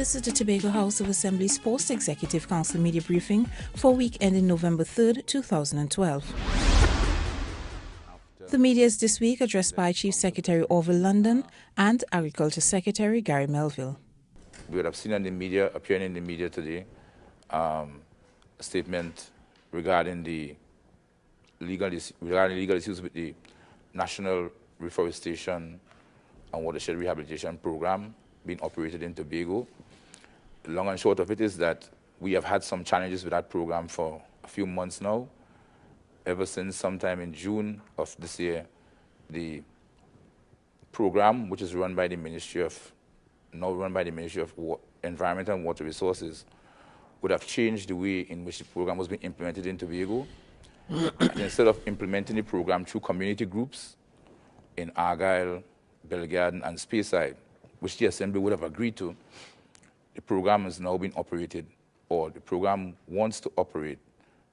This is the Tobago House of Assembly's Post-Executive Council media briefing for week ending November 3rd, 2012. The media is this week addressed by Chief Secretary Orville London and Agriculture Secretary Gary Melville. We would have seen in the media, appearing in the media today, a statement regarding the legal issues with the National Reforestation and Watershed Rehabilitation Program being operated in Tobago. The long and short of it is that we have had some challenges with that program for a few months now. Ever since sometime in June of this year, the program, which is run by the Ministry of Environment and Water Resources, would have changed the way in which the program was being implemented in Tobago. And instead of implementing the program through community groups in Argyle, Bellegarden, and Speyside, which the Assembly would have agreed to, the program is now being operated, or the program wants to operate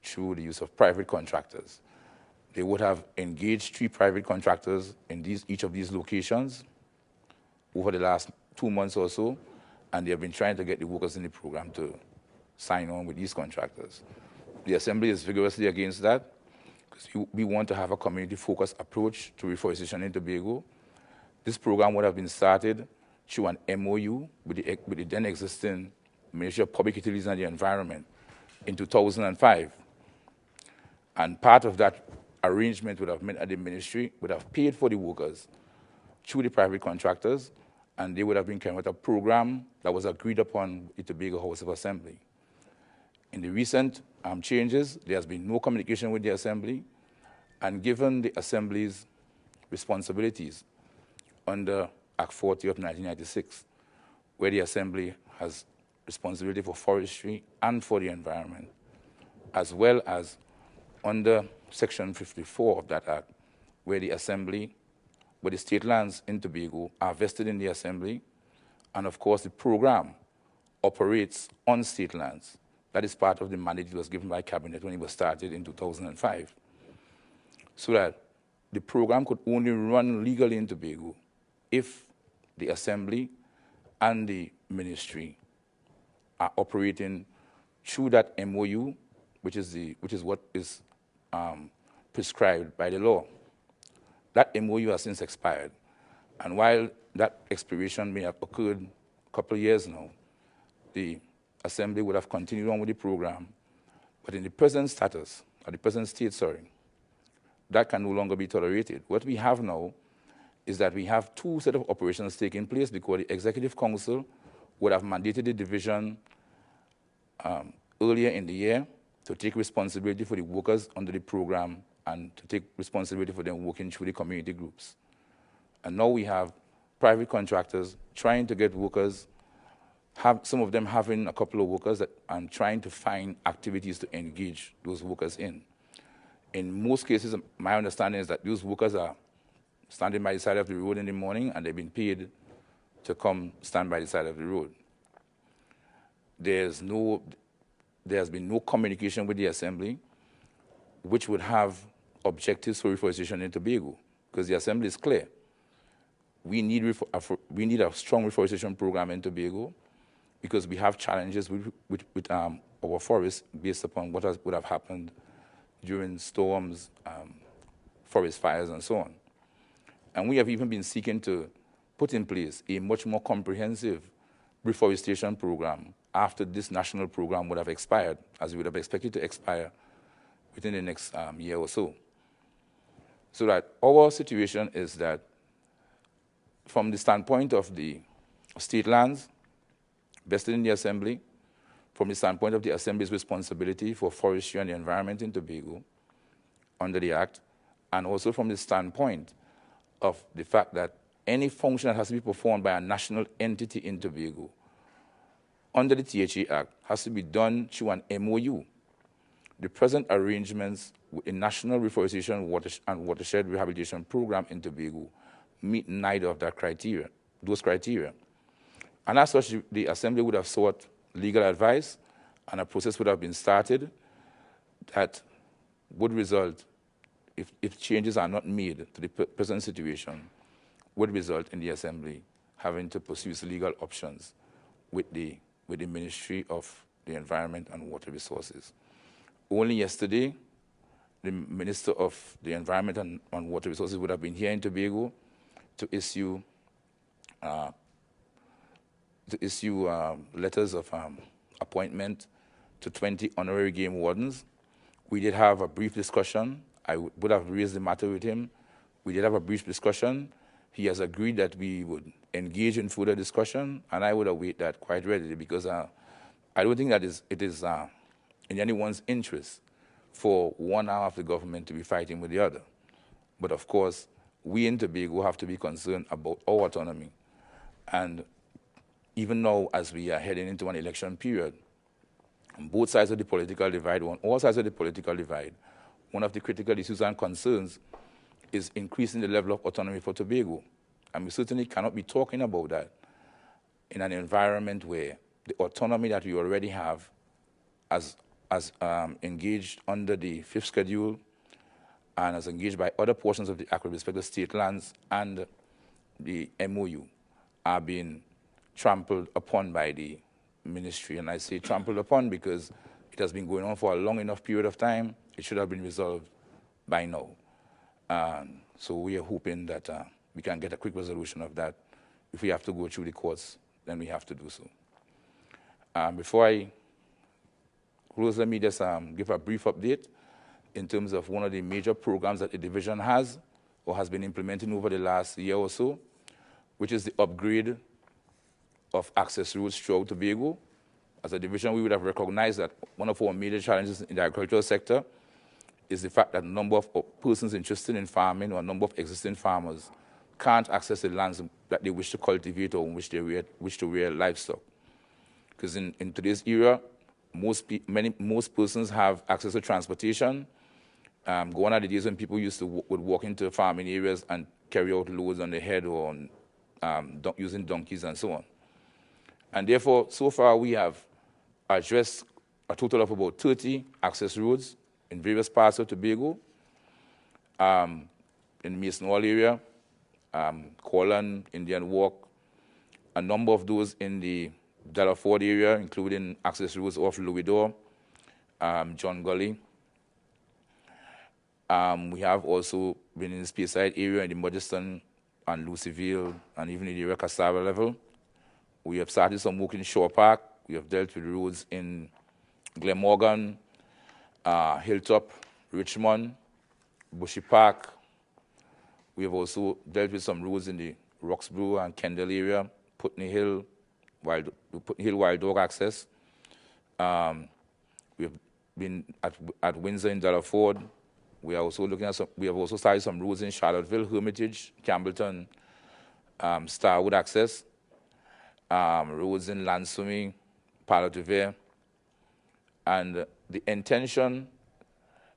through the use of private contractors. They would have engaged 3 private contractors in each of these locations over the last 2 months or so, and they have been trying to get the workers in the program to sign on with these contractors. The Assembly is vigorously against that, because we want to have a community-focused approach to reforestation in Tobago. This program would have been started through an MOU with the then existing Ministry of Public Utilities and the Environment in 2005. And part of that arrangement would have meant that the ministry would have paid for the workers through the private contractors, and they would have been carrying out a program that was agreed upon with the Tobago House of Assembly. In the recent changes, there has been no communication with the Assembly, and given the Assembly's responsibilities under Act 40 of 1996, where the Assembly has responsibility for forestry and for the environment, as well as under Section 54 of that Act, where the state lands in Tobago are vested in the Assembly, and of course the program operates on state lands. That is part of the mandate that was given by Cabinet when it was started in 2005. So that the program could only run legally in Tobago if the Assembly and the Ministry are operating through that MOU, which is what is prescribed by the law. That MOU has since expired, and while that expiration may have occurred a couple of years now, the Assembly would have continued on with the program, but in the present status, or the present state, that can no longer be tolerated. What we have now is that we have 2 sets of operations taking place, because the Executive Council would have mandated the division earlier in the year to take responsibility for the workers under the program and to take responsibility for them working through the community groups. And now we have private contractors trying to get workers, some of them having a couple of workers and trying to find activities to engage those workers in. In most cases, my understanding is that those workers are standing by the side of the road in the morning, and they've been paid to come stand by the side of the road. There has been no communication with the Assembly, which would have objectives for reforestation in Tobago, because the Assembly is clear. We need a strong reforestation program in Tobago, because we have challenges with our forests based upon what would have happened during storms, forest fires, and so on. And we have even been seeking to put in place a much more comprehensive reforestation program after this national program would have expired, as we would have expected to expire within the next year or so. So that our situation is that from the standpoint of the state lands vested in the Assembly, from the standpoint of the Assembly's responsibility for forestry and the environment in Tobago under the Act, and also from the standpoint of the fact that any function that has to be performed by a national entity in Tobago under the THA Act has to be done through an MOU. The present arrangements with the National Reforestation and Watershed Rehabilitation Program in Tobago meet neither of those criteria. And as such, the Assembly would have sought legal advice, and a process would have been started that would result, if changes are not made to the present situation, would result in the Assembly having to pursue legal options with the Ministry of the Environment and Water Resources. Only yesterday, the Minister of the Environment and Water Resources would have been here in Tobago to issue letters of appointment to 20 honorary game wardens. We did have a brief discussion. I would have raised the matter with him. We did have a brief discussion. He has agreed that we would engage in further discussion, and I would await that quite readily, because I don't think that it is in anyone's interest for one arm of the government to be fighting with the other. But of course, we in Tobago have to be concerned about our autonomy. And even now, as we are heading into an election period, on both sides of the political divide, on all sides of the political divide, one of the critical issues and concerns is increasing the level of autonomy for Tobago. And we certainly cannot be talking about that in an environment where the autonomy that we already have as engaged under the 5th schedule and as engaged by other portions of the Act with respect to state lands and the MOU are being trampled upon by the ministry. And I say trampled upon because it has been going on for a long enough period of time. It should have been resolved by now. So we are hoping that we can get a quick resolution of that. If we have to go through the courts, then we have to do so. Before I close, let me just give a brief update in terms of one of the major programs that the division has or has been implementing over the last year or so, which is the upgrade of access roads throughout Tobago. As a division, we would have recognized that one of our major challenges in the agricultural sector is the fact that a number of persons interested in farming or a number of existing farmers can't access the lands that they wish to cultivate or in which they wish to rear livestock. Because in today's era, most persons have access to transportation. Gone are the days when people would walk into farming areas and carry out loads on their head or on, using donkeys and so on. And therefore, so far we have addressed a total of about 30 access roads in various parts of Tobago, in the Mason Hall area, Corland, Indian Walk, a number of those in the Delaford area, including access roads off Louisdor, John Gully. We have also been in the Speyside area, in the Mudgerston and Lucyville, and even in the Cassava level. We have started some work in Shore Park. We have dealt with roads in Glenmorgan, Hilltop, Richmond, Bushy Park. We have also dealt with some roads in the Roxborough and Kendall area, Putney Hill, Wild Dog access. We have been at Windsor in Delaford. We are also looking at we have also started some roads in Charlotteville, Hermitage, Campbellton, Starwood access, roads in Lansumi, Palo-Tuvere. And the intention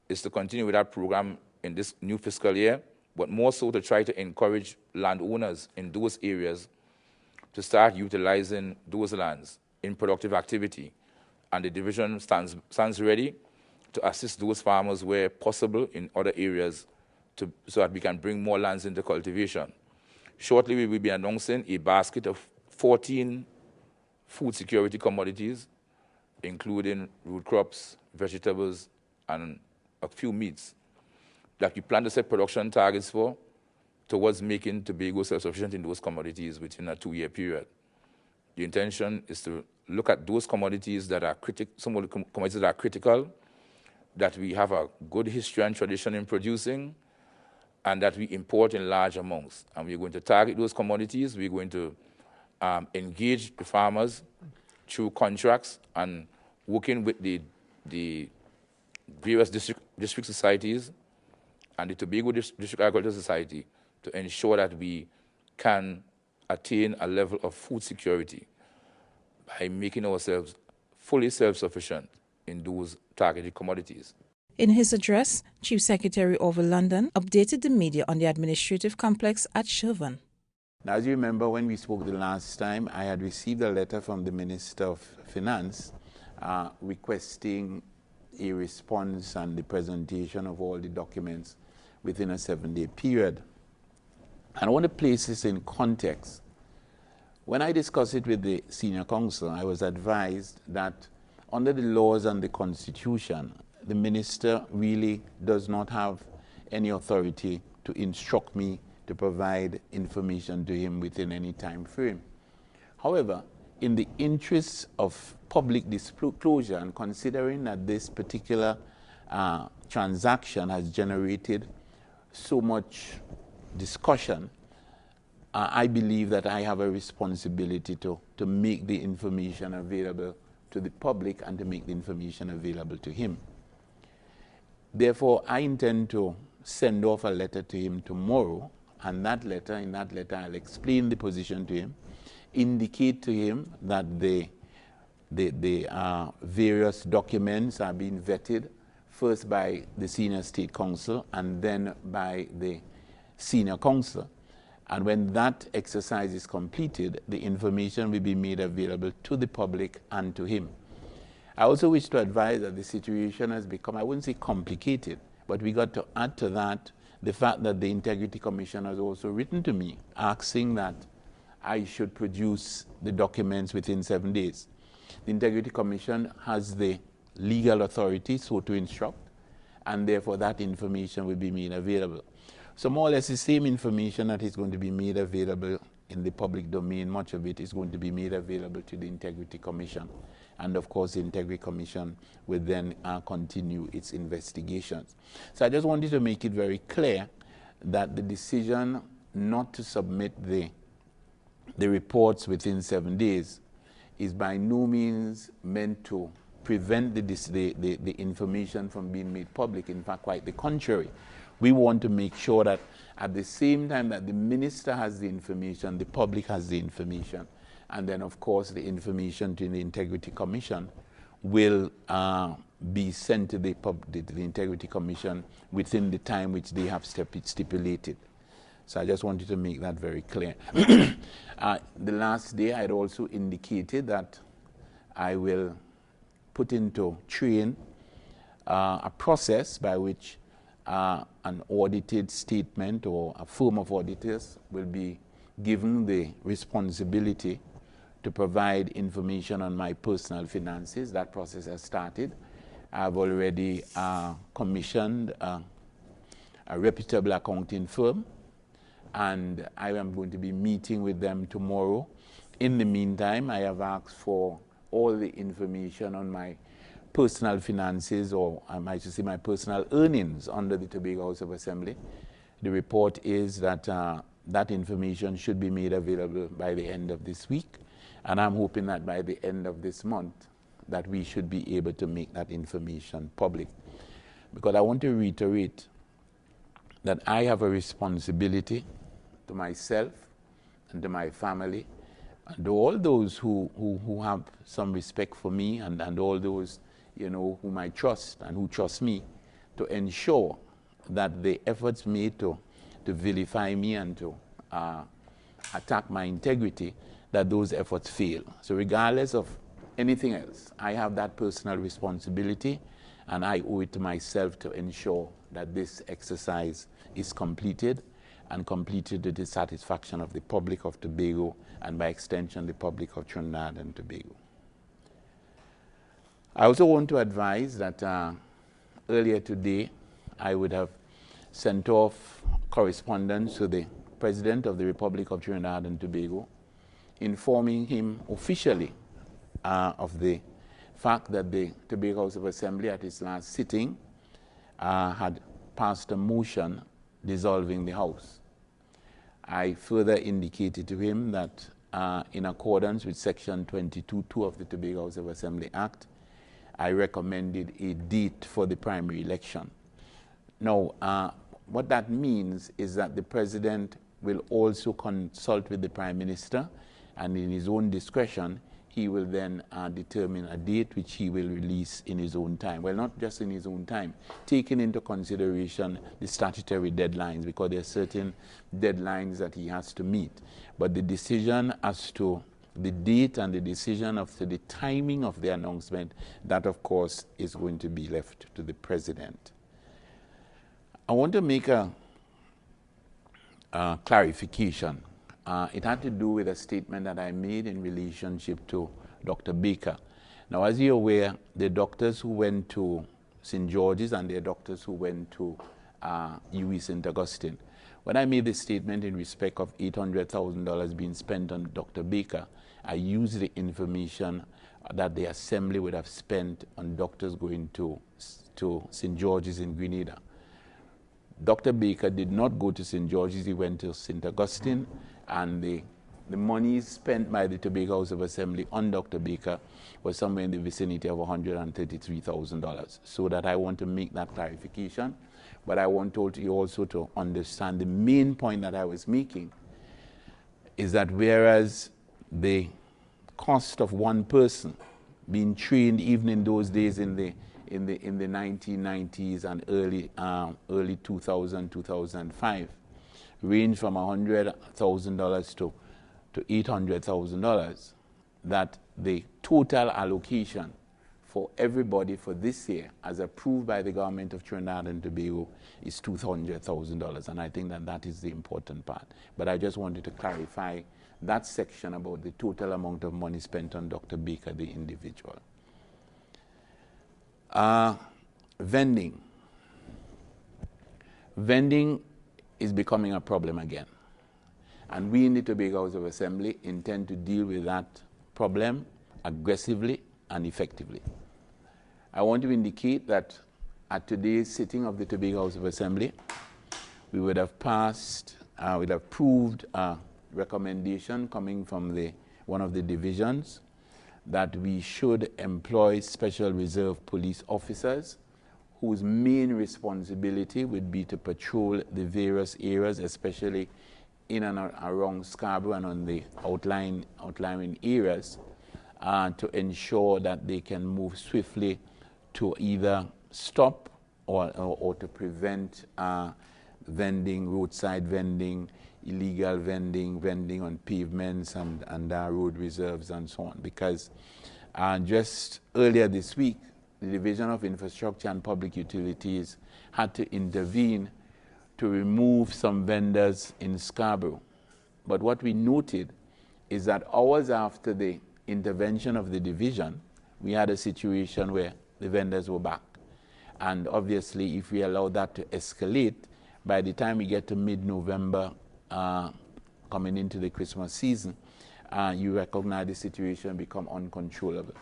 is to continue with that program in this new fiscal year, but more so to try to encourage landowners in those areas to start utilizing those lands in productive activity. And the division stands ready to assist those farmers where possible in other areas so that we can bring more lands into cultivation. Shortly, we will be announcing a basket of 14 food security commodities, including root crops, vegetables, and a few meats, that we plan to set production targets for towards making Tobago self-sufficient in those commodities within a 2-year period. The intention is to look at those commodities that are some of the commodities that are critical, that we have a good history and tradition in producing, and that we import in large amounts. And we're going to target those commodities. We're going to engage the farmers through contracts and working with the various district societies and the Tobago District Agricultural Society to ensure that we can attain a level of food security by making ourselves fully self-sufficient in those targeted commodities. In his address, Chief Secretary Orville London updated the media on the administrative complex at Shervan. Now, as you remember, when we spoke the last time, I had received a letter from the Minister of Finance requesting a response and the presentation of all the documents within a 7-day period. And I want to place this in context. When I discussed it with the senior counsel, I was advised that under the laws and the Constitution, the minister really does not have any authority to instruct me to provide information to him within any time frame. However, in the interests of public disclosure and considering that this particular transaction has generated so much discussion, I believe that I have a responsibility to make the information available to the public and to make the information available to him. Therefore, I intend to send off a letter to him tomorrow, and in that letter, I'll explain the position to him, indicate to him that the various documents are being vetted, first by the senior state counsel and then by the senior counsel. And when that exercise is completed, the information will be made available to the public and to him. I also wish to advise that the situation has become, I wouldn't say complicated, but we got to add to that the fact that the Integrity Commission has also written to me asking that I should produce the documents within 7 days. The Integrity Commission has the legal authority so to instruct, and therefore that information will be made available. So more or less the same information that is going to be made available in the public domain, much of it is going to be made available to the Integrity Commission. And of course, the Integrity Commission will then continue its investigations. So I just wanted to make it very clear that the decision not to submit the reports within 7 days is by no means meant to prevent the information from being made public. In fact, quite the contrary. We want to make sure that at the same time that the minister has the information, the public has the information. And then, of course, the information to the Integrity Commission will be sent to the Integrity Commission within the time which they have stipulated. So I just wanted to make that very clear. The last day, I had also indicated that I will put into train a process by which an audited statement or a firm of auditors will be given the responsibility to provide information on my personal finances. That process has started. I've already commissioned a reputable accounting firm, and I am going to be meeting with them tomorrow. In the meantime, I have asked for all the information on my personal finances, or I might say my personal earnings under the Tobago House of Assembly. The report is that that information should be made available by the end of this week, and I'm hoping that by the end of this month that we should be able to make that information public. Because I want to reiterate that I have a responsibility to myself and to my family and to all those who have some respect for me, and all those, you know, whom I trust and who trust me, to ensure that the efforts made to vilify me and to attack my integrity, that those efforts fail. So regardless of anything else, I have that personal responsibility, and I owe it to myself to ensure that this exercise is completed, and completed to the satisfaction of the public of Tobago, and by extension the public of Trinidad and Tobago. I also want to advise that earlier today I would have sent off correspondence to the President of the Republic of Trinidad and Tobago, informing him officially of the fact that the Tobago House of Assembly at its last sitting had passed a motion dissolving the House. I further indicated to him that in accordance with Section 22(2) of the Tobago House of Assembly Act, I recommended a date for the primary election. Now, what that means is that the President will also consult with the Prime Minister, and in his own discretion, he will then determine a date which he will release in his own time. Well, not just in his own time, taking into consideration the statutory deadlines, because there are certain deadlines that he has to meet. But the decision as to the date and the decision of the timing of the announcement, that of course is going to be left to the President. I want to make a clarification it had to do with a statement that I made in relationship to Dr. Baker. Now, as you're aware, the doctors who went to St. George's and the doctors who went to UWI St. Augustine, when I made this statement in respect of $800,000 being spent on Dr. Baker, I used the information that the Assembly would have spent on doctors going to St. George's in Grenada. Dr. Baker did not go to St. George's, he went to St. Augustine, and the money spent by the Tobago House of Assembly on Dr. Baker was somewhere in the vicinity of $133,000. So that I want to make that clarification, but I want you also to understand the main point that I was making is that whereas the cost of one person being trained even in those days in the 1990s and early 2005 ranged from $100,000 to $800,000, that the total allocation for everybody for this year, as approved by the government of Trinidad and Tobago, is $200,000, and I think that that is the important part. But I just wanted to clarify that section about the total amount of money spent on Dr. Baker, the individual. Vending. Vending is becoming a problem again. And we in the Tobago House of Assembly intend to deal with that problem aggressively and effectively. I want to indicate that at today's sitting of the Tobago House of Assembly, we would have passed, would have approved a recommendation coming from one of the divisions that we should employ special reserve police officers whose main responsibility would be to patrol the various areas, especially in and around Scarborough and on the outlying areas, to ensure that they can move swiftly to either stop or to prevent vending, roadside vending, illegal vending, vending on pavements and road reserves and so on. Because just earlier this week, the Division of Infrastructure and Public Utilities had to intervene to remove some vendors in Scarborough. But what we noted is that hours after the intervention of the division, we had a situation where the vendors were back. And obviously, if we allow that to escalate, by the time we get to mid-November, coming into the Christmas season, you recognize the situation become uncontrollable.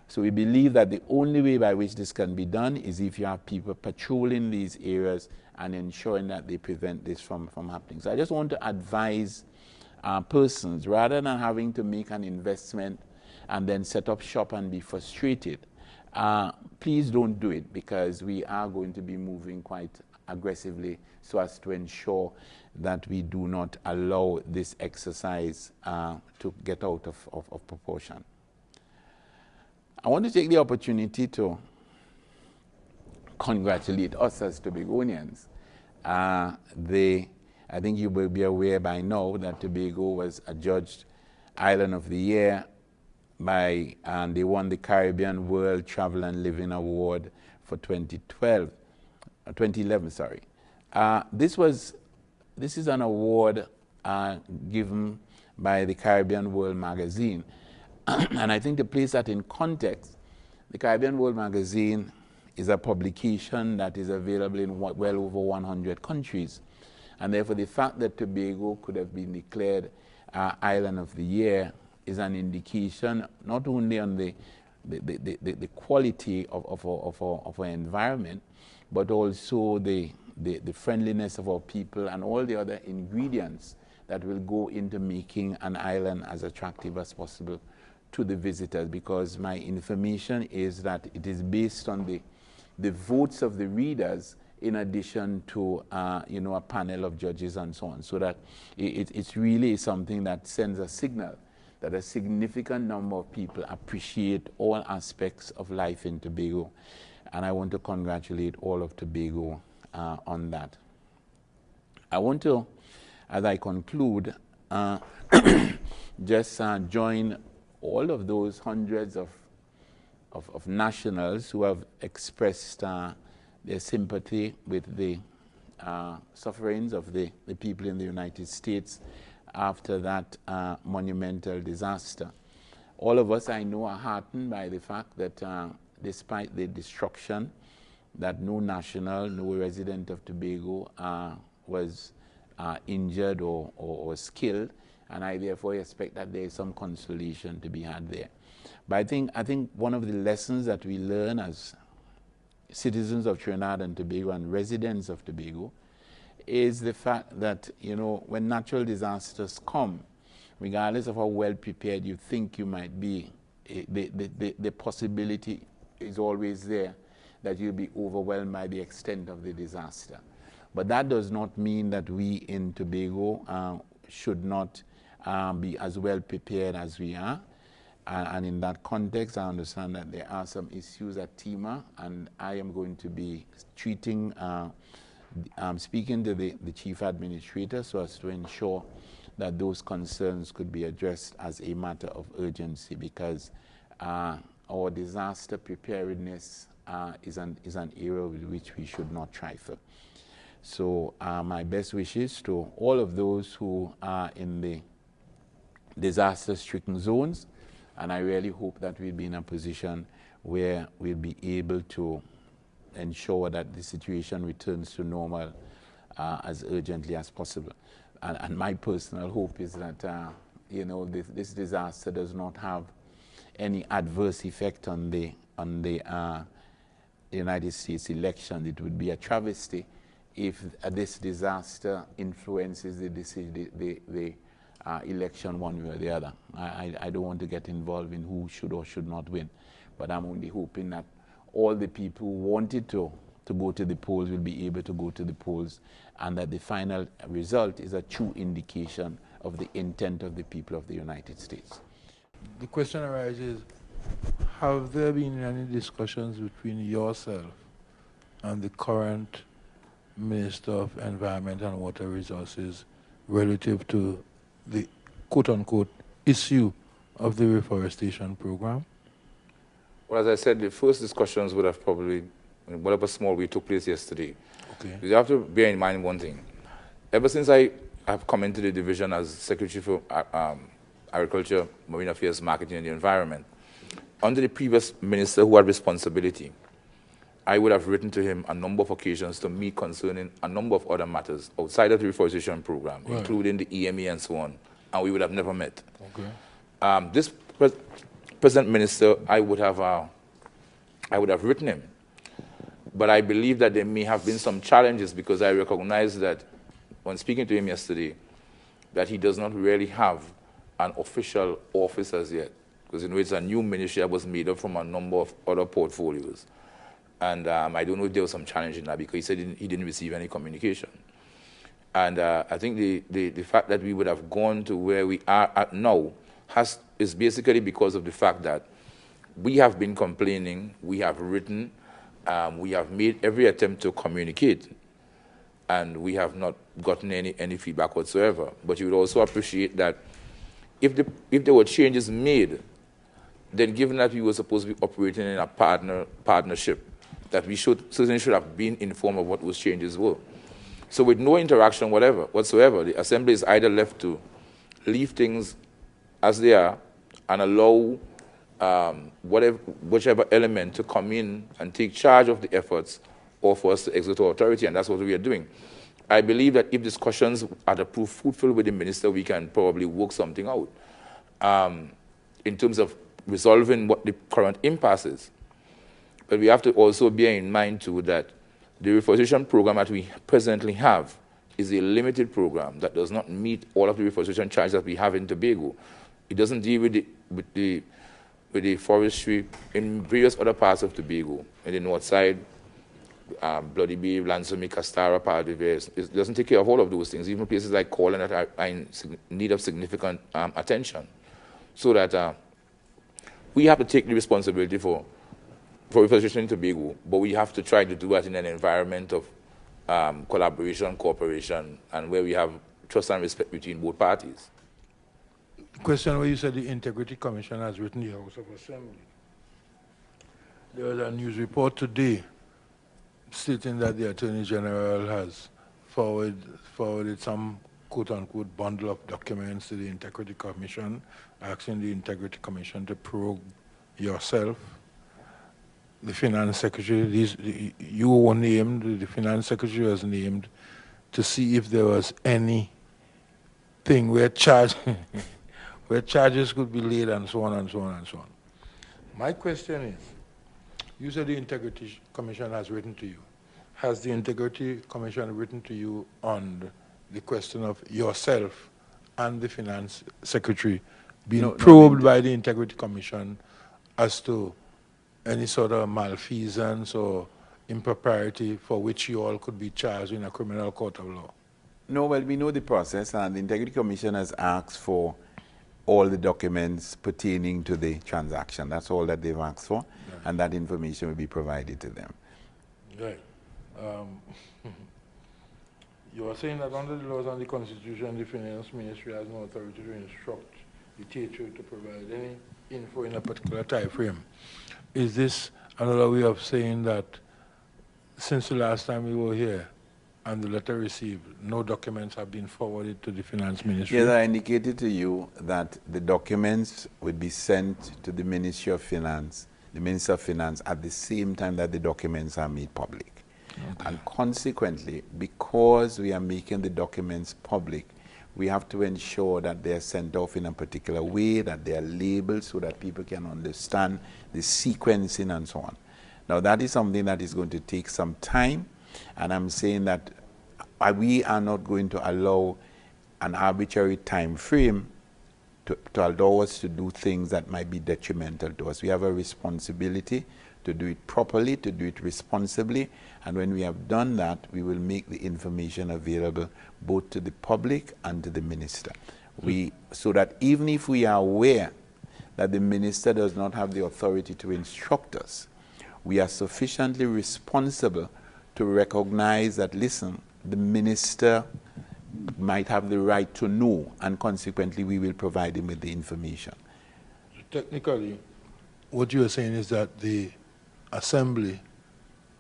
So we believe that the only way by which this can be done is if you have people patrolling these areas and ensuring that they prevent this from happening. So I just want to advise persons, rather than having to make an investment and then set up shop and be frustrated, please don't do it, because we are going to be moving quite aggressively so as to ensure that we do not allow this exercise to get out of proportion. I want to take the opportunity to congratulate us as Tobagonians. I think you will be aware by now that Tobago was adjudged Island of the Year and they won the Caribbean World Travel and Living Award for 2011. Sorry. This is an award given by the Caribbean World Magazine. And I think to place that in context, the Caribbean World Magazine is a publication that is available in well over 100 countries. And therefore, the fact that Tobago could have been declared Island of the Year is an indication not only on the quality of our environment, but also the friendliness of our people and all the other ingredients that will go into making an island as attractive as possible to the visitors, because my information is that it is based on the votes of the readers in addition to a panel of judges and so on, so that it's really something that sends a signal that a significant number of people appreciate all aspects of life in Tobago, and I want to congratulate all of Tobago on that. I want to, as I conclude, just join all of those hundreds of nationals who have expressed their sympathy with the sufferings of the people in the United States after that monumental disaster. All of us, I know, are heartened by the fact that despite the destruction, that no national, no resident of Tobago was injured or was killed, and I therefore expect that there is some consolation to be had there. But I think one of the lessons that we learn as citizens of Trinidad and Tobago and residents of Tobago is the fact that, you know, when natural disasters come, regardless of how well prepared you think you might be, the possibility is always there that you'll be overwhelmed by the extent of the disaster. But that does not mean that we in Tobago should not be as well prepared as we are. And in that context, I understand that there are some issues at TEMA, and I am going to be treating, speaking to the Chief Administrator so as to ensure that those concerns could be addressed as a matter of urgency, because our disaster preparedness is an area with which we should not trifle. So my best wishes to all of those who are in the disaster-stricken zones, and I really hope that we'll be in a position where we'll be able to ensure that the situation returns to normal as urgently as possible. And my personal hope is that you know, this disaster does not have any adverse effect on the United States election. It would be a travesty if this disaster influences the election one way or the other. I don't want to get involved in who should or should not win, but I'm only hoping that all the people who wanted to go to the polls will be able to go to the polls, and that the final result is a true indication of the intent of the people of the United States. The question arises, have there been any discussions between yourself and the current Minister of Environment and Water Resources relative to the quote-unquote issue of the reforestation program? Well, as I said, the first discussions would have probably, whatever small we took place yesterday. Okay. You have to bear in mind one thing. Ever since I have come into the division as Secretary for Agriculture, Marine Affairs, Marketing and the Environment, under the previous minister who had responsibility, I would have written to him a number of occasions to me concerning a number of other matters outside of the reforestation program, right, including the EME and so on, and we would have never met. Okay. This present minister, I would have written him, but I believe that there may have been some challenges, because I recognize that when speaking to him yesterday, that he does not really have an official office as yet, because, you know, it's a new ministry that was made up from a number of other portfolios. And I don't know if there was some challenge in that, because he said he didn't receive any communication. And I think the fact that we would have gone to where we are at now is basically because of the fact that we have been complaining, we have written, we have made every attempt to communicate, and we have not gotten any feedback whatsoever. But you would also appreciate that if there were changes made, then given that we were supposed to be operating in a partnership, that we certainly should have been informed of what those changes were. So with no interaction whatsoever, the Assembly is either left to leave things as they are and allow whichever element to come in and take charge of the efforts, or for us to exert our authority, and that's what we are doing. I believe that if discussions are to prove fruitful with the minister, we can probably work something out in terms of resolving what the current impasse is. But we have to also bear in mind, too, that the reforestation program that we presently have is a limited program that does not meet all of the reforestation challenges that we have in Tobago. It doesn't deal with the forestry in various other parts of Tobago, in the north side, Bloody Bay, Lansome, Castara, part of it. It doesn't take care of all of those things, even places like Corlin that are in need of significant attention. So that we have to take the responsibility for reforestation in Tobago, but we have to try to do that in an environment of collaboration, cooperation, and where we have trust and respect between both parties. Question where you said the Integrity Commission has written the House of Assembly. There was a news report today stating that the Attorney General has forwarded some quote-unquote bundle of documents to the Integrity Commission, asking the Integrity Commission to probe yourself, the Finance Secretary. You were named, the Finance Secretary was named, to see if there was anything where where charges could be laid, and so on and so on and so on. My question is, you said the Integrity Commission has written to you. Has the Integrity Commission written to you on the question of yourself and the Finance Secretary being probed by the Integrity Commission as to any sort of malfeasance or impropriety for which you all could be charged in a criminal court of law? No, well, we know the process, and the Integrity Commission has asked for all the documents pertaining to the transaction. That's all that they've asked for, right. And that information will be provided to them. Right. You are saying that under the laws and the Constitution, the Finance Ministry has no authority to instruct the THO to provide any info in a particular time frame. Is this another way of saying that since the last time we were here and the letter received, no documents have been forwarded to the Finance Ministry? Yes, I indicated to you that the documents would be sent to the Ministry of Finance, the Minister of Finance, at the same time that the documents are made public. Okay. And consequently, because we are making the documents public, we have to ensure that they are sent off in a particular way, that they are labeled so that people can understand the sequencing and so on. Now, that is something that is going to take some time, and I'm saying that we are not going to allow an arbitrary time frame to allow us to do things that might be detrimental to us. We have a responsibility to do it properly, to do it responsibly, and when we have done that, we will make the information available both to the public and to the minister. So that even if we are aware that the minister does not have the authority to instruct us, we are sufficiently responsible to recognize that, listen, the minister might have the right to know, and consequently we will provide him with the information. Technically, what you are saying is that the Assembly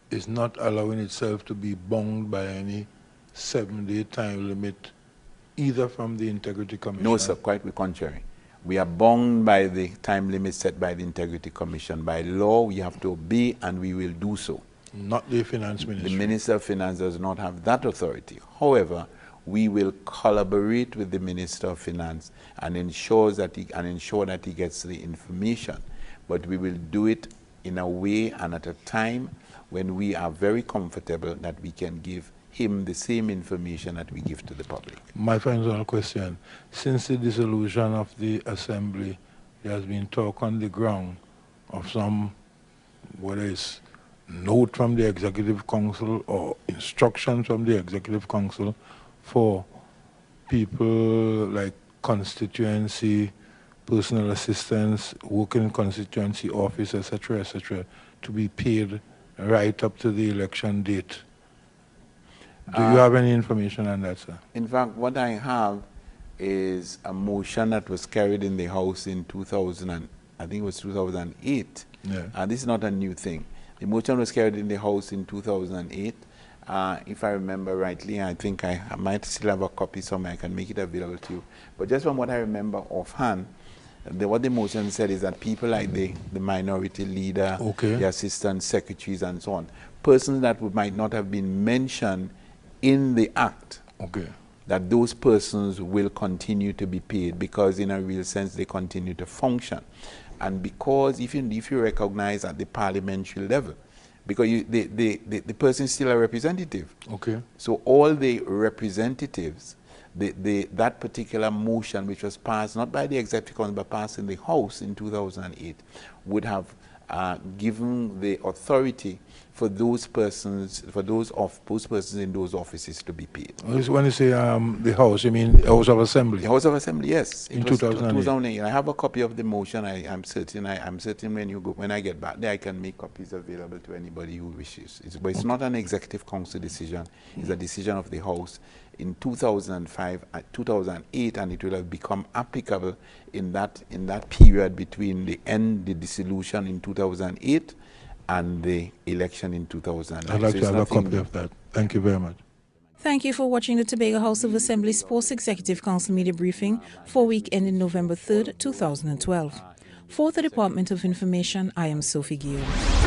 is not allowing itself to be bound by any 7-day time limit, either from the Integrity Commission? No, sir, quite the contrary. We are bound by the time limit set by the Integrity Commission. By law, we have to obey, and we will do so. Not the Finance Ministry? The Minister of Finance does not have that authority. However, we will collaborate with the Minister of Finance and ensure that he gets the information. But we will do it in a way and at a time when we are very comfortable that we can give him the same information that we give to the public. My final question. Since the dissolution of the Assembly, there has been talk on the ground of some, whether it's note from the Executive Council or instructions from the Executive Council for people like constituency, personal assistants, working in constituency office, etc., to be paid right up to the election date. Do you have any information on that, sir? In fact, what I have is a motion that was carried in the House in 2008. Yeah. And this is not a new thing. The motion was carried in the House in 2008. If I remember rightly, I think I might still have a copy somewhere. I can make it available to you. But just from what I remember offhand, what the motion said is that people like the minority leader, okay, the assistant secretaries and so on, persons that might not have been mentioned in the act, okay, that those persons will continue to be paid because in a real sense they continue to function. And because if you recognize at the parliamentary level, because the person is still a representative. Okay. So all the representatives, that particular motion which was passed, not by the Executive Council, but passed in the House in 2008, would have given the authority for those persons, persons in those offices to be paid. When you say the House, you mean the House of Assembly? The House of Assembly, yes. In 2008. I have a copy of the motion. I'm certain when I get back there, I can make copies available to anybody who wishes. But it's not an Executive Council decision. It's a decision of the House in 2005, 2008, and it will have become applicable in that period between the dissolution in 2008 and the election in 2009. I'd like to have a copy of that. Thank you very much. Thank you for watching the Tobago House of Assembly Sports Executive Council Media Briefing for week ending November 3rd, 2012. For the Department of Information, I am Sophie Guillaume.